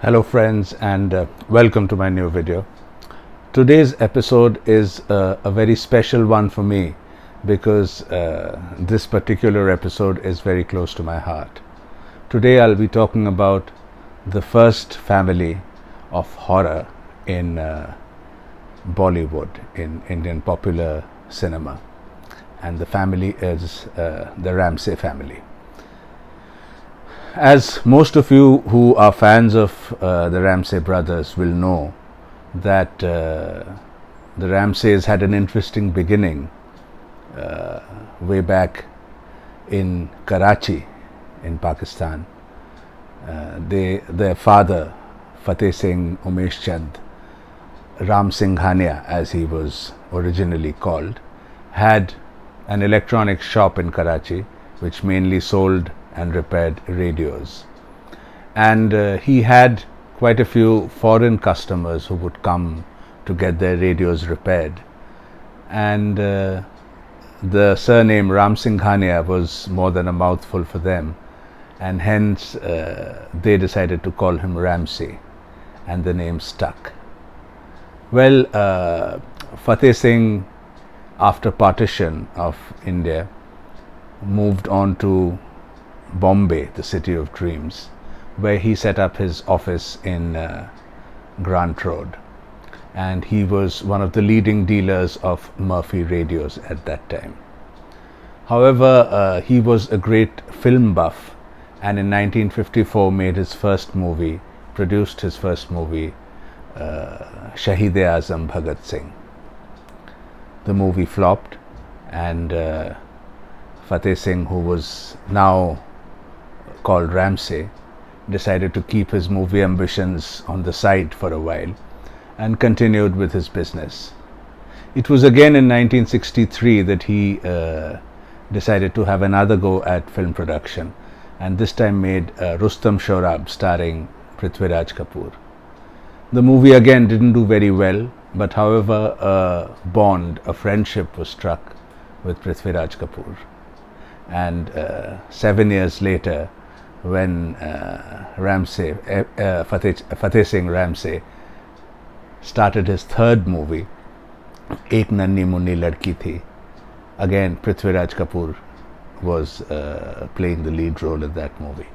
Hello friends, and welcome to my new video. Today's episode is a very special one for me because this particular episode is very close to my heart. Today I'll be talking about the first family of horror in Bollywood, in Indian popular cinema, and the family is the Ramsay family. As most of you who are fans of the Ramsay brothers will know, that the Ramsays had an interesting beginning way back in Karachi in Pakistan. Their father, Fateh Singh Umesh Chand, Ram Singhania as he was originally called, had an electronics shop in Karachi which mainly sold and repaired radios, and he had quite a few foreign customers who would come to get their radios repaired, and the surname Ram Singhania was more than a mouthful for them, and hence they decided to call him Ramsay, and the name stuck. Well, Fateh Singh, after partition of India, moved on to Bombay, the city of dreams, where he set up his office in Grant Road, and he was one of the leading dealers of Murphy radios at that time. However, he was a great film buff, and in 1954 made his first movie, produced his first movie, Shahid-e-Azam Bhagat Singh. The movie flopped, and Fateh Singh, who was now called Ramsay, decided to keep his movie ambitions on the side for a while and continued with his business. It was again in 1963 that he decided to have another go at film production, and this time made Rustam Shorab starring Prithviraj Kapoor. The movie again didn't do very well, but however a friendship was struck with Prithviraj Kapoor, and 7 years later, when Fateh Singh Ramsay started his third movie, Ek Nanni Munni Ladki Thi, again Prithviraj Kapoor was playing the lead role in that movie.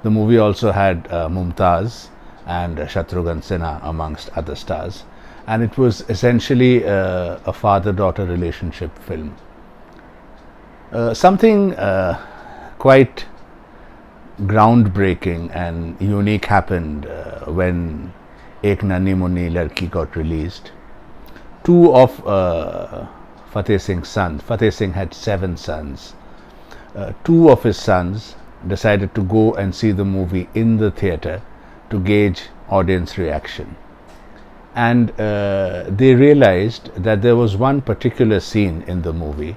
The movie also had Mumtaz and Shatrughan Sinha amongst other stars, and it was essentially a father-daughter relationship film. Something quite groundbreaking and unique happened when Ek Nanni Munni Ladki got released. Two of Fateh Singh's sons, Fateh Singh had 7 sons, two of his sons decided to go and see the movie in the theatre to gauge audience reaction, and they realized that there was one particular scene in the movie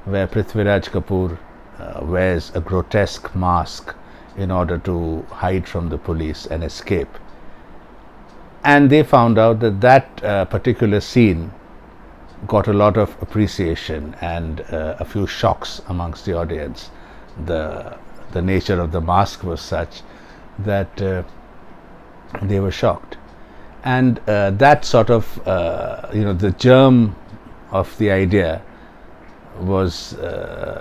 where Prithviraj Kapoor wears a grotesque mask in order to hide from the police and escape. And they found out that that particular scene got a lot of appreciation and a few shocks amongst the audience. The nature of the mask was such that they were shocked, and that sort of the germ of the idea was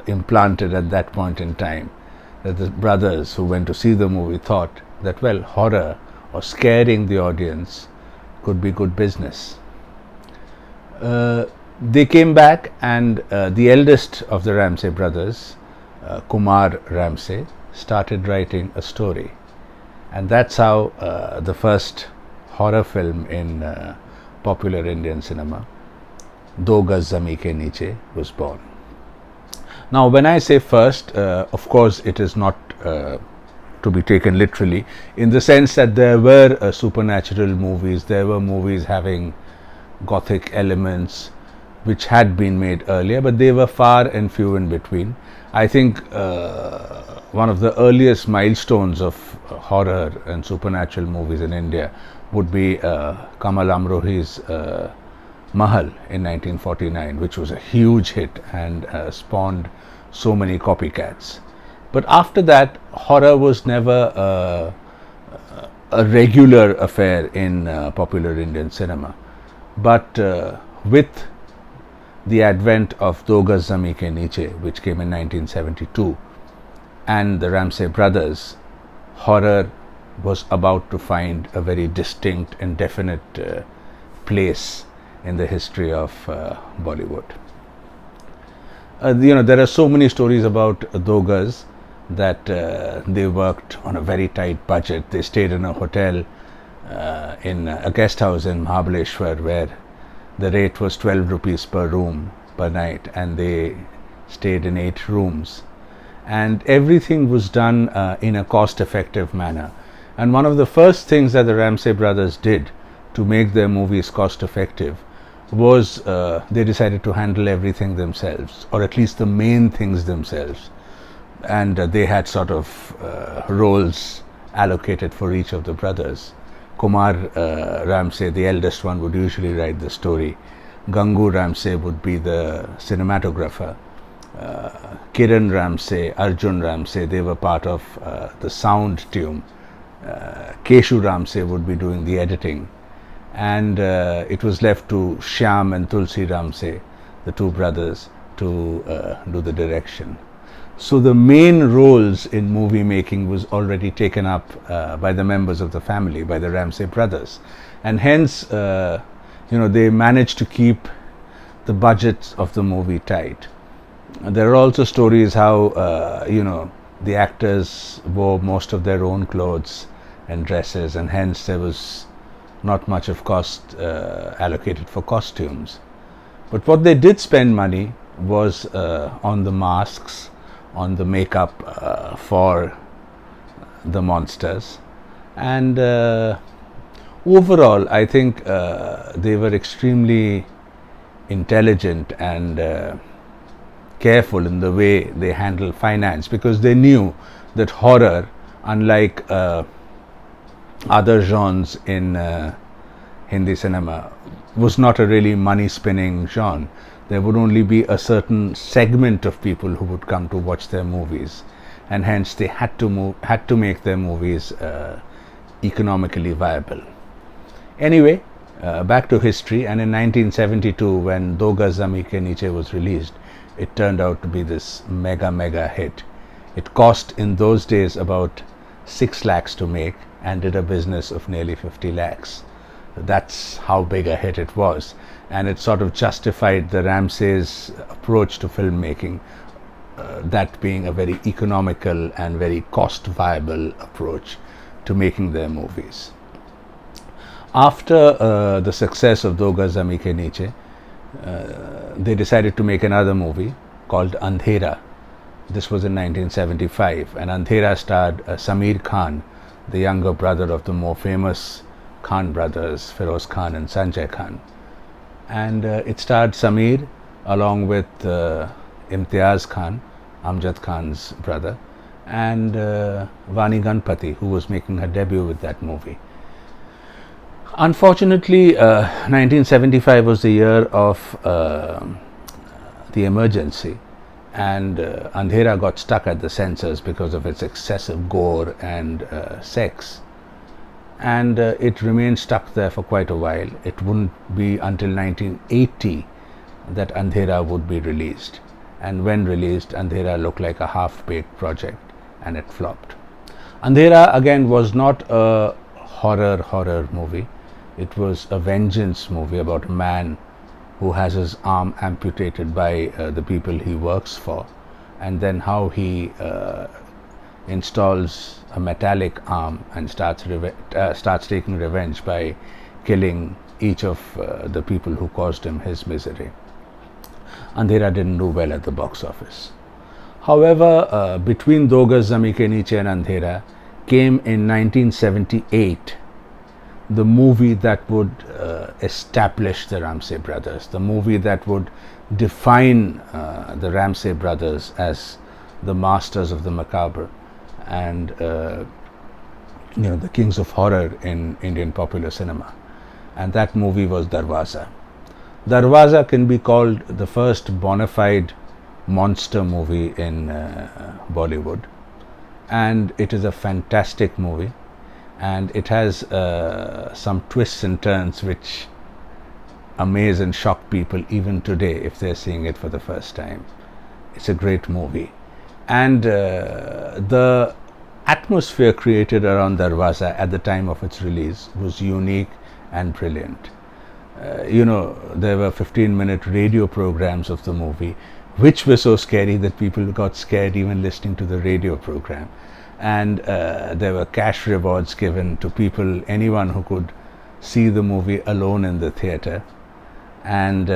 implanted at that point in time, that the brothers who went to see the movie thought that, well, horror or scaring the audience could be good business. They came back, and the eldest of the Ramsay brothers, Kumar Ramsay, started writing a story, and that's how the first horror film in popular Indian cinema, Gaz Zameen Ke Neeche, was born. Now, when I say first, of course, it is not to be taken literally, in the sense that there were supernatural movies, there were movies having gothic elements which had been made earlier, but they were far and few in between. I think one of the earliest milestones of horror and supernatural movies in India would be Kamal Amrohi's Mahal in 1949, which was a huge hit and spawned so many copycats. But after that, horror was never a regular affair in popular Indian cinema. But with the advent of Do Gaz Zameen Ke Neeche, which came in 1972, and the Ramsay Brothers, horror was about to find a very distinct and definite place in the history of Bollywood. There are so many stories about Do Gaz that they worked on a very tight budget. They stayed in a hotel, in a guest house in Mahabaleshwar, where the rate was 12 rupees per room per night, and they stayed in 8 rooms. And everything was done in a cost-effective manner. And one of the first things that the Ramsay Brothers did to make their movies cost-effective was they decided to handle everything themselves, or at least the main things themselves. And they had sort of roles allocated for each of the brothers. Kumar Ramsay, the eldest one, would usually write the story. Gangu Ramsay would be the cinematographer. Kiran Ramsay, Arjun Ramsay, they were part of the sound team. Keshu Ramsay would be doing the editing. And it was left to Shyam and Tulsi Ramsay, the 2 brothers, to do the direction. So the main roles in movie making was already taken up by the members of the family, by the Ramsay Brothers. And hence, they managed to keep the budgets of the movie tight. There are also stories how, the actors wore most of their own clothes and dresses, and hence there was not much of cost allocated for costumes. But what they did spend money was on the masks, on the makeup for the monsters, and overall I think they were extremely intelligent and careful in the way they handle finance, because they knew that horror, unlike other genres in Hindi cinema, was not a really money spinning genre. There would only be a certain segment of people who would come to watch their movies, and hence they had to make their movies economically viable. Anyway, back to history, and in 1972, when Do Gaz Zameen Ke Neeche was released, it turned out to be this mega hit. It cost in those days about 6 lakhs to make and did a business of nearly 50 lakhs. That's how big a hit it was, and it sort of justified the Ramsays' approach to filmmaking, that being a very economical and very cost viable approach to making their movies. After the success of Do Gaz Zameen Ke Neeche, they decided to make another movie called Andhera. This was in 1975, and Andhera starred Sameer Khan, the younger brother of the more famous Khan brothers, Feroz Khan and Sanjay Khan. And it starred Sameer along with Imtiaz Khan, Amjad Khan's brother, and Vani Ganpati, who was making her debut with that movie. Unfortunately, 1975 was the year of the emergency, and Andhera got stuck at the censors because of its excessive gore and sex. And it remained stuck there for quite a while. It wouldn't be until 1980 that Andhera would be released. And when released, Andhera looked like a half-baked project, and it flopped. Andhera again was not a horror movie. It was a vengeance movie about a man who has his arm amputated by the people he works for, and then how he installs a metallic arm and starts taking revenge by killing each of the people who caused him his misery. Andhera didn't do well at the box office. However, between Do Gaz Zameen Ke Neeche and Andhera came in 1978 the movie that would establish the Ramsay Brothers, the movie that would define the Ramsay Brothers as the masters of the macabre and the kings of horror in Indian popular cinema. And that movie was Darwaza. Darwaza can be called the first bona fide monster movie in Bollywood, and it is a fantastic movie. and it has some twists and turns which amaze and shock people even today if they're seeing it for the first time. It's a great movie, and the atmosphere created around Darwaza at the time of its release was unique and brilliant. There were 15-minute radio programs of the movie which were so scary that people got scared even listening to the radio program. And there were cash rewards given to people, anyone who could see the movie alone in the theater. And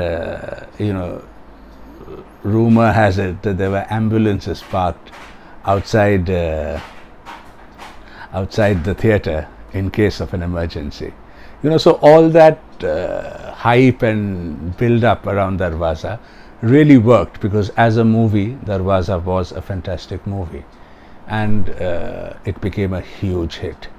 rumor has it that there were ambulances parked outside the theater in case of an emergency. So all that hype and build up around Darwaza really worked, because as a movie, Darwaza was a fantastic movie, and it became a huge hit.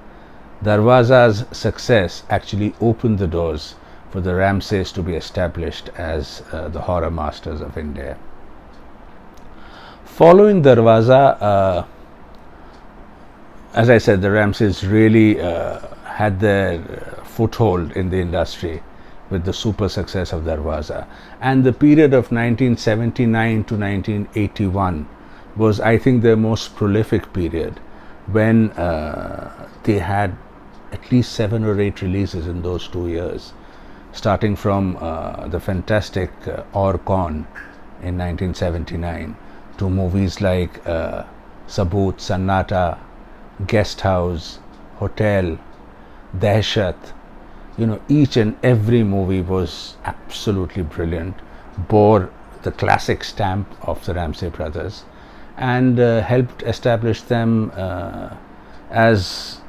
Darwaza's success actually opened the doors for the Ramsays to be established as the horror masters of India. Following Darwaza, as I said, the Ramsays really had their foothold in the industry with the super success of Darwaza, and the period of 1979 to 1981 was, I think, their most prolific period, when they had at least 7 or 8 releases in those 2 years, starting from the fantastic Aur Kaun in 1979 to movies like Saboot, Sannata, Guest House, Hotel, Dahshat. Each and every movie was absolutely brilliant, bore the classic stamp of the Ramsay brothers, and helped establish them as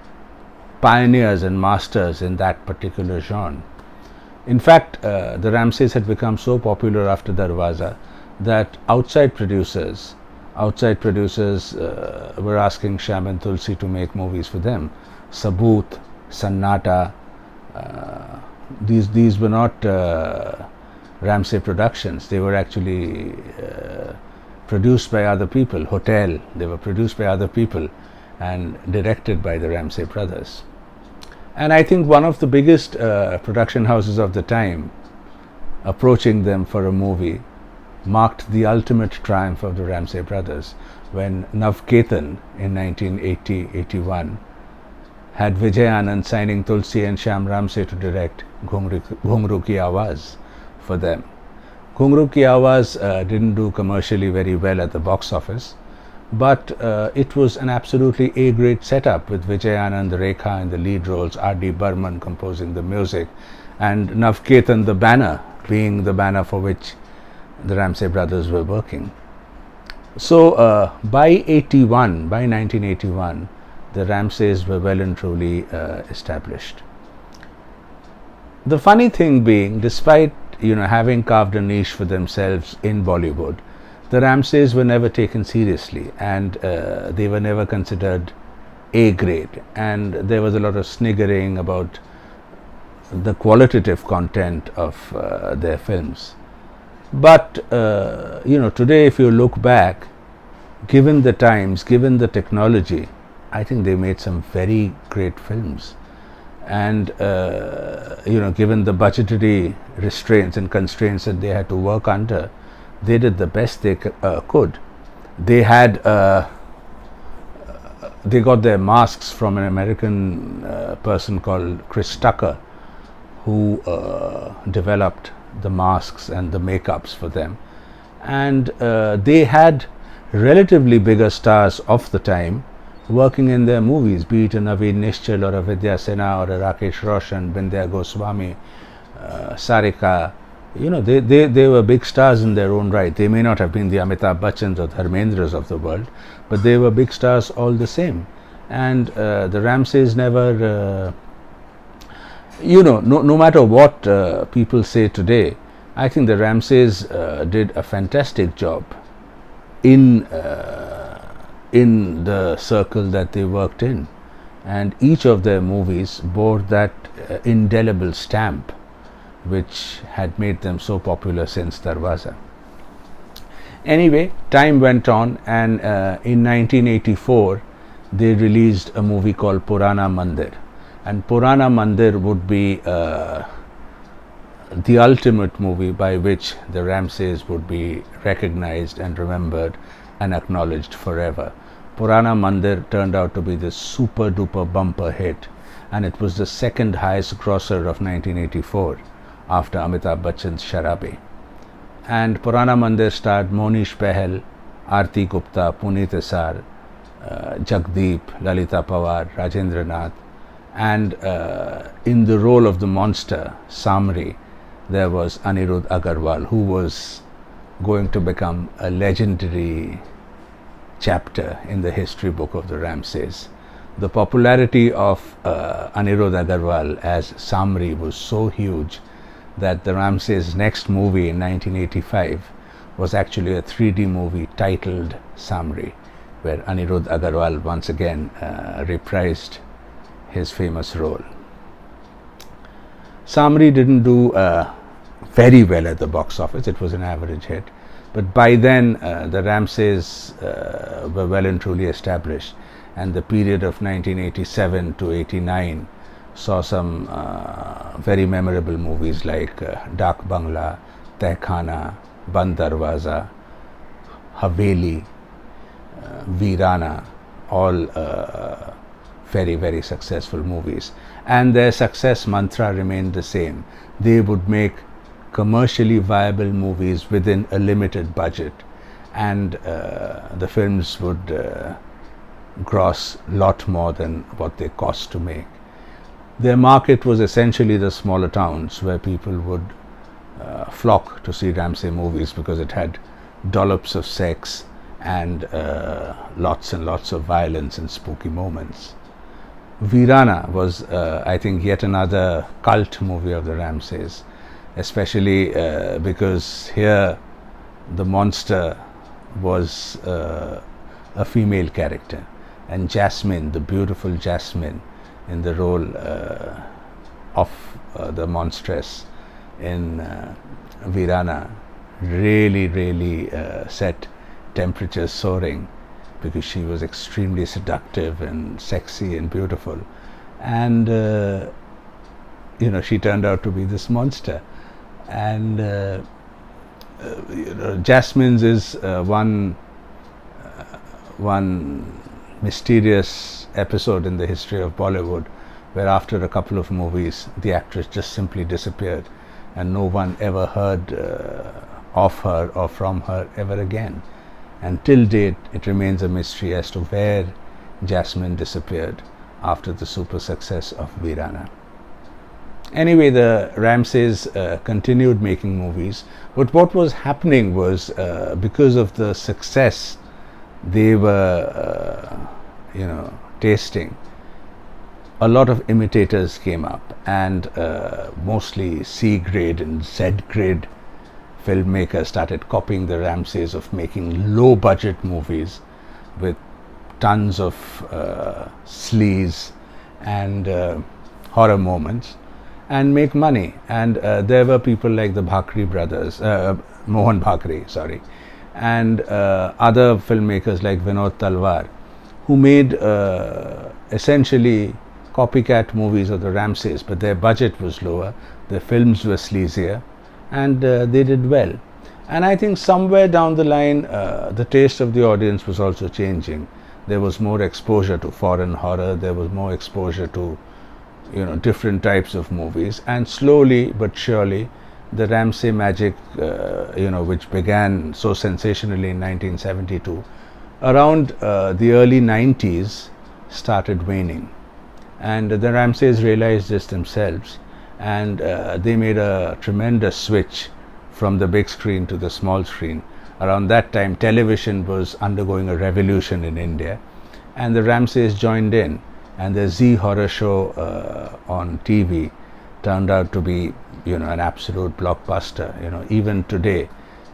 pioneers and masters in that particular genre. In fact, the Ramsays had become so popular after Darwaza that outside producers were asking Shyam and Tulsi to make movies for them. Saboot, Sannata, these were not Ramsay productions. They were actually produced by other people. Hotel, they were produced by other people and directed by the Ramsay brothers. And I think one of the biggest production houses of the time approaching them for a movie marked the ultimate triumph of the Ramsay brothers when Navketan in 1980-81 had Vijay Anand signing Tulsi and Shyam Ramsay to direct Ghungru Ki Awaaz for them. Ghungru Ki Awaaz didn't do commercially very well at the box office, but it was an absolutely A-grade setup with Vijay Anand, Rekha in the lead roles, R.D. Burman composing the music, and Navketan, the banner, being the banner for which the Ramsay brothers were working. So by 1981, the Ramsays were well and truly established. The funny thing being, despite having carved a niche for themselves in Bollywood, the Ramsays were never taken seriously, and they were never considered A-grade, and there was a lot of sniggering about the qualitative content of their films. But today, if you look back, given the times, given the technology, I think they made some very great films. And given the budgetary restraints and constraints that they had to work under, they did the best they could. They got their masks from an American person called Chris Tucker, who developed the masks and the makeups for them. And they had relatively bigger stars of the time working in their movies, be it a Naveen Nishchal or a Vidya Sinha or a Rakesh Roshan, Bindya Goswami, Sarika. They were big stars in their own right. They may not have been the Amitabh Bachchans or Dharmendras of the world, but they were big stars all the same. And the Ramsays never, no matter what people say today, I think the Ramsays did a fantastic job in the circle that they worked in, and each of their movies bore that indelible stamp which had made them so popular since Darwaza. Anyway, time went on, and in 1984 they released a movie called Purana Mandir. And Purana Mandir would be the ultimate movie by which the Ramsays would be recognized and remembered and acknowledged forever. Purana Mandir turned out to be this super duper bumper hit, and it was the second highest grosser of 1984 after Amitabh Bachchan's Sharabi. And Purana Mandir starred Monish Behel, Aarti Gupta, Puneet Esar, Jagdeep, Lalita Pawar, Rajendra Nath, and in the role of the monster, Samri, there was Anirudh Agarwal, who was going to become a legendary chapter in the history book of the Ramsays. The popularity of Anirudh Agarwal as Samri was so huge that the Ramsays' next movie in 1985 was actually a 3D movie titled Samri, where Anirudh Agarwal once again reprised his famous role. Samri didn't do very well at the box office. It was an average hit. But by then, the Ramsays were well and truly established, and the period of 1987 to 89 saw some very memorable movies like Dak Bangla, Tehkhana, Band Darwaza, Haveli, Veerana, all very, very successful movies. And their success mantra remained the same. They would make commercially viable movies within a limited budget, and the films would gross a lot more than what they cost to make. Their market was essentially the smaller towns where people would flock to see Ramsay movies because it had dollops of sex and lots and lots of violence and spooky moments. Veerana was, I think, yet another cult movie of the Ramsays, especially because here the monster was a female character, and Jasmine, the beautiful Jasmine, in the role of the monstress in Veerana, really set temperatures soaring, because she was extremely seductive and sexy and beautiful, and she turned out to be this monster. And Jasmine's is one mysterious episode in the history of Bollywood, where after a couple of movies the actress just simply disappeared, and no one ever heard of her or from her ever again. And till date it remains a mystery as to where Jasmine disappeared after the super success of Veerana. Anyway, the Ramsays continued making movies, but what was happening was, because of the success they were tasting, a lot of imitators came up, and mostly C grade and Z grade filmmakers started copying the Ramsays of making low budget movies with tons of sleaze and horror moments, and make money. And there were people like the Bhakri brothers, Mohan Bhakri, sorry, and other filmmakers like Vinod Talwar, who made essentially copycat movies of the Ramsays, but their budget was lower, their films were sleazier, and they did well. And I think somewhere down the line the taste of the audience was also changing. There was more exposure to foreign horror, there was more exposure to different types of movies, and slowly but surely the Ramsay magic, which began so sensationally in 1972, around the early 90s started waning, and the Ramsays realized this themselves, and they made a tremendous switch from the big screen to the small screen. Around that time television was undergoing a revolution in India, and the Ramsays joined in, and the Z horror show on TV turned out to be an absolute blockbuster. Even today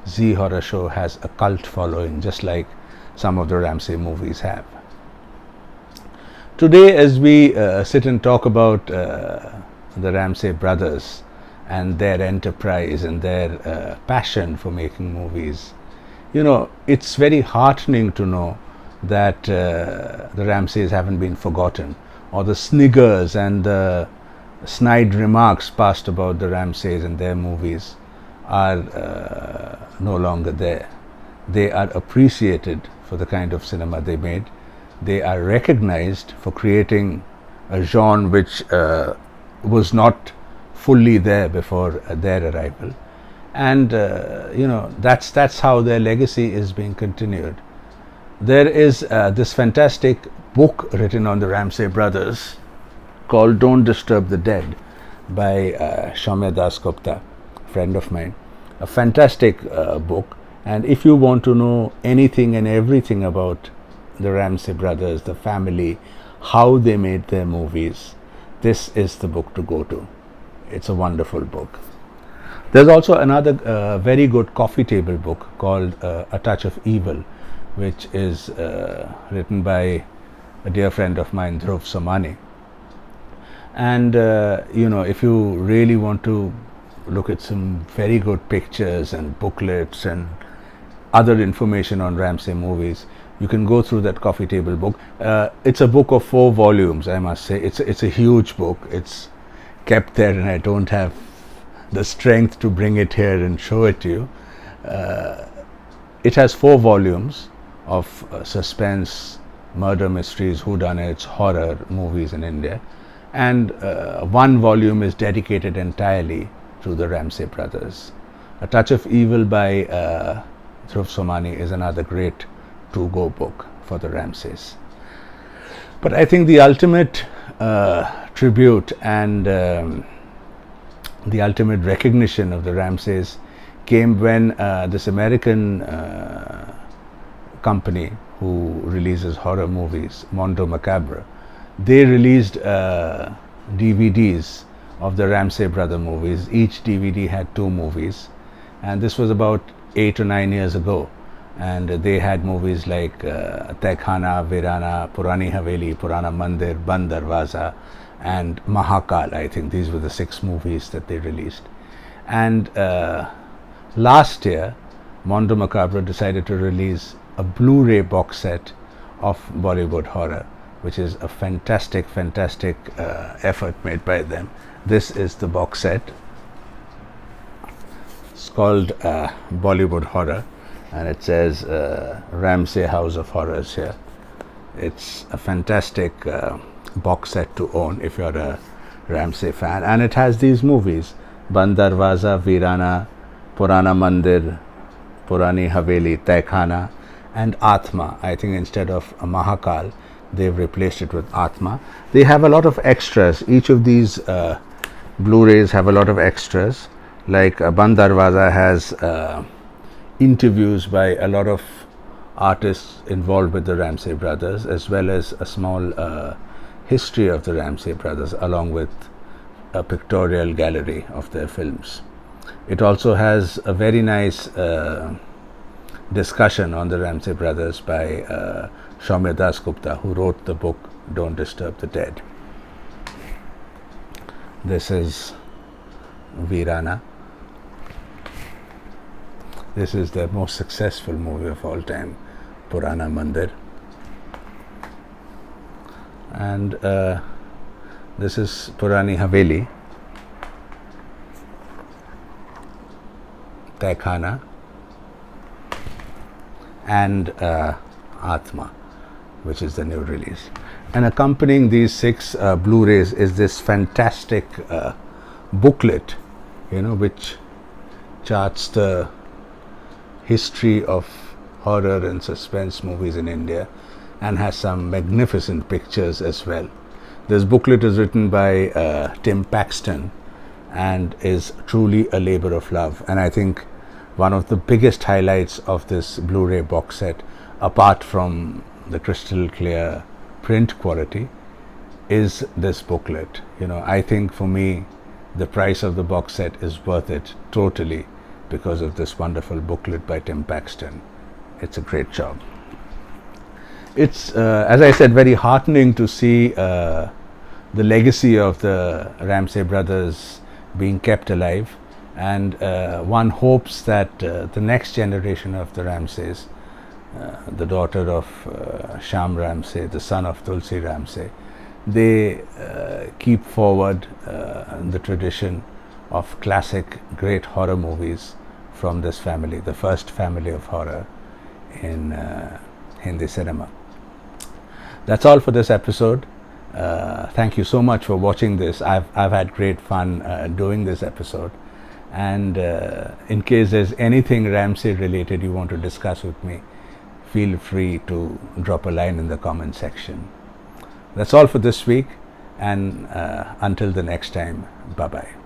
Z horror show has a cult following, just like some of the Ramsay movies have. Today, as we sit and talk about the Ramsay brothers and their enterprise and their passion for making movies, it's very heartening to know that the Ramsays haven't been forgotten. or the sniggers and the snide remarks passed about the Ramsays and their movies are no longer there. They are appreciated for the kind of cinema they made. They are recognized for creating a genre which was not fully there before their arrival, and that's how their legacy is being continued. There is this fantastic book written on the Ramsay brothers called "Don't Disturb the Dead" by Shaumya Das Gupta, a friend of mine. A fantastic book, and if you want to know anything and everything about the Ramsay brothers, the family, how they made their movies, this is the book to go to. It's a wonderful book. There's also another very good coffee table book called A Touch of Evil, which is written by a dear friend of mine, Dhruv Somani. And if you really want to look at some very good pictures and booklets and other information on Ramsay movies, you can go through that coffee table book. It's a book of 4 volumes, I must say. It's a huge book. It's kept there, and I don't have the strength to bring it here and show it to you. It has 4 volumes of suspense, murder mysteries, whodunits, horror movies in India, and 1 volume is dedicated entirely to the Ramsay brothers. A Touch of Evil by Dhruv Somani is another great to-go book for the Ramsays. But I think the ultimate tribute and the ultimate recognition of the Ramsays came when this American company who releases horror movies, Mondo Macabre, they released DVDs of the Ramsay brother movies. Each DVD had 2 movies, and this was about 8 or 9 years ago. And they had movies like Tehkhana, Veerana, Purani Haveli, Purana Mandir, Darwaza, and Mahakal. I think these were the 6 movies that they released. And last year, Mondo Macabre decided to release a Blu-ray box set of Bollywood horror, which is a fantastic effort made by them. This is the box set. It's called Bollywood Horror, and it says Ramsay House of Horrors here. It's a fantastic box set to own if you're a Ramsay fan, and it has these movies: Darwaza, Veerana, Purana Mandir, Purani Haveli, Tehkhana, and Atma. I think instead of Mahakal, they've replaced it with Atma. They have a lot of extras. Each of these Blu-rays have a lot of extras. Like Darwaza has interviews by a lot of artists involved with the Ramsay brothers, as well as a small history of the Ramsay brothers, along with a pictorial gallery of their films. It also has a very nice discussion on the Ramsay brothers by Shaumya Das Gupta, who wrote the book Don't Disturb the Dead. This is Veerana. This is their most successful movie of all time, Purana Mandir. And this is Purani Haveli, Tehkhana, and Atma, which is the new release. And accompanying these 6 Blu-rays is this fantastic booklet, which charts the history of horror and suspense movies in India, and has some magnificent pictures as well. This booklet is written by Tim Paxton and is truly a labor of love. And I think one of the biggest highlights of this Blu-ray box set, apart from the crystal clear print quality, is this booklet. I think for me, the price of the box set is worth it totally because of this wonderful booklet by Tim Paxton. It's a great job. It's, as I said, very heartening to see the legacy of the Ramsay brothers being kept alive, and one hopes that the next generation of the Ramsays, the daughter of Sham Ramsay, the son of Tulsi Ramsay, they keep forward the tradition of classic great horror movies from this family, the first family of horror in Hindi cinema. That's all for this episode. Thank you so much for watching this. I've had great fun doing this episode. And in case there's anything Ramsay related you want to discuss with me, feel free to drop a line in the comment section. That's all for this week, and until the next time, bye bye.